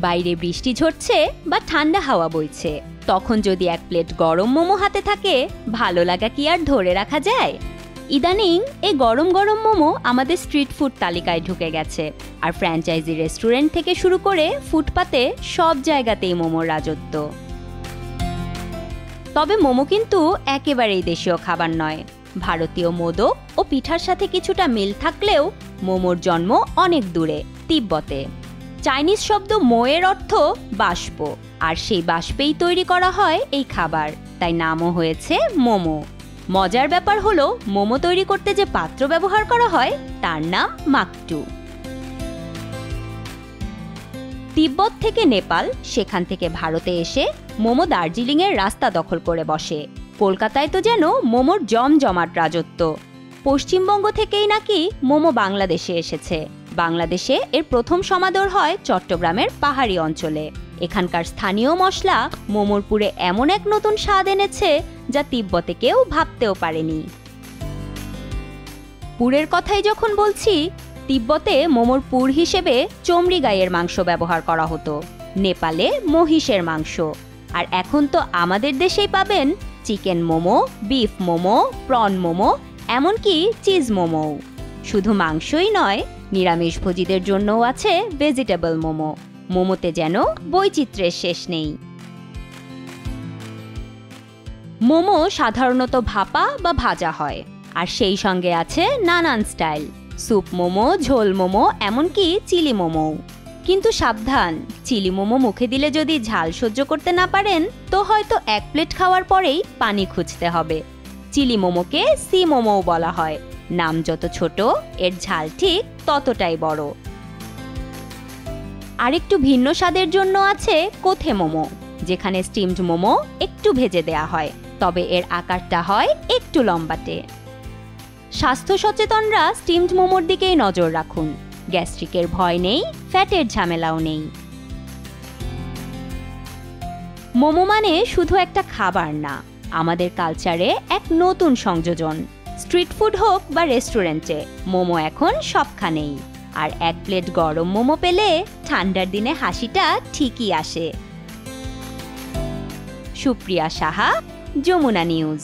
বাইরে বৃষ্টি ঝরছে বা ঠান্ডা হাওয়া বইছে, তখন যদি এক প্লেট গরম মোমো হাতে থাকে, ভালো লাগা কি আর ধরে রাখা যায়? ইদানিং এই গরম গরম মোমো আমাদের স্ট্রিট ফুড তালিকায় ঢুকে গেছে, আর ফ্র্যাঞ্চাইজি রেস্টুরেন্ট থেকে শুরু করে ফুটপাতে সব জায়গাতেই মোমোর রাজত্ব। তবে মোমো কিন্তু একেবারেই দেশীয় খাবার নয়। ভারতীয় মোদক ও পিঠার সাথে কিছুটা মিল থাকলেও মোমোর জন্ম অনেক দূরে, তিব্বতে। চাইনিজ শব্দ মোয়ের অর্থ বাষ্প, আর সেই বাষ্পেই তৈরি করা হয় এই খাবার, তাই নামও হয়েছে মোমো। মজার ব্যাপার হলো, মোমো তৈরি করতে যে পাত্র ব্যবহার করা হয় তার নাম মাকটু। তিব্বত থেকে নেপাল, সেখান থেকে ভারতে এসে মোমো দার্জিলিংয়ের রাস্তা দখল করে বসে। কলকাতায় তো যেন মোমোর জমজমাট রাজত্ব। পশ্চিমবঙ্গ থেকেই নাকি মোমো বাংলাদেশে এসেছে। বাংলাদেশে এর প্রথম সমাদর হয় চট্টগ্রামের পাহাড়ি অঞ্চলে। এখানকার স্থানীয় মশলা মোমোর পুরে এমন এক নতুন স্বাদ এনেছে যা তিব্বতে কেউ ভাবতেও পারেনি। পুরের কথাই যখন বলছি, তিব্বতে মোমোর পুর হিসেবে চমড়ি গাইয়ের মাংস ব্যবহার করা হতো, নেপালে মহিষের মাংস, আর এখন তো আমাদের দেশেই পাবেন chicken momo, beef momo, prawn momo, এমনকি চিজ মোমো। শুধু মাংসই নয়, নিরামিষভোজীদের জন্যও আছে ভেজিটেবল মোমো। মোমোতে যেন বৈচিত্র্যের শেষ নেই। মোমো সাধারণত ভাপা বা ভাজা হয়, আর সেই সঙ্গে আছে নানান স্টাইল, স্যুপ মোমো, ঝোল মোমো, এমনকি চিলি মোমো। কিন্তু সাবধান, চিলি মোমো মুখে দিলে যদি ঝাল সহ্য করতে না পারেন, তো হয়তো এক প্লেট খাওয়ার পরেই পানি খুঁজতে হবে। চিলি মোমোকে সি মোমোও বলা হয়। নাম যত ছোট, এর ঝাল ঠিক ততটাই বড়। আরেকটু ভিন্ন স্বাদের জন্য আছে কোথে মোমো, যেখানে স্টিমড মোমো একটু ভেজে দেয়া হয়, তবে এর আকারটা হয় একটু লম্বাটে। স্বাস্থ্য সচেতনরা স্টিমড মোমোর দিকেই নজর রাখুন। গ্যাস্ট্রিকের ভয় নেই, ফ্যাটের ঝামেলাও নেই। মোমো মানে শুধু একটা খাবার না, আমাদের কালচারে এক নতুন সংযোজন। স্ট্রিট ফুড হোক বা রেস্টুরেন্টে, মোমো এখন সবখানেই। আর এক প্লেট গরম মোমো পেলে ঠান্ডার দিনে হাসিটা ঠিকই আসে। সুপ্রিয়া সাহা, যমুনা নিউজ।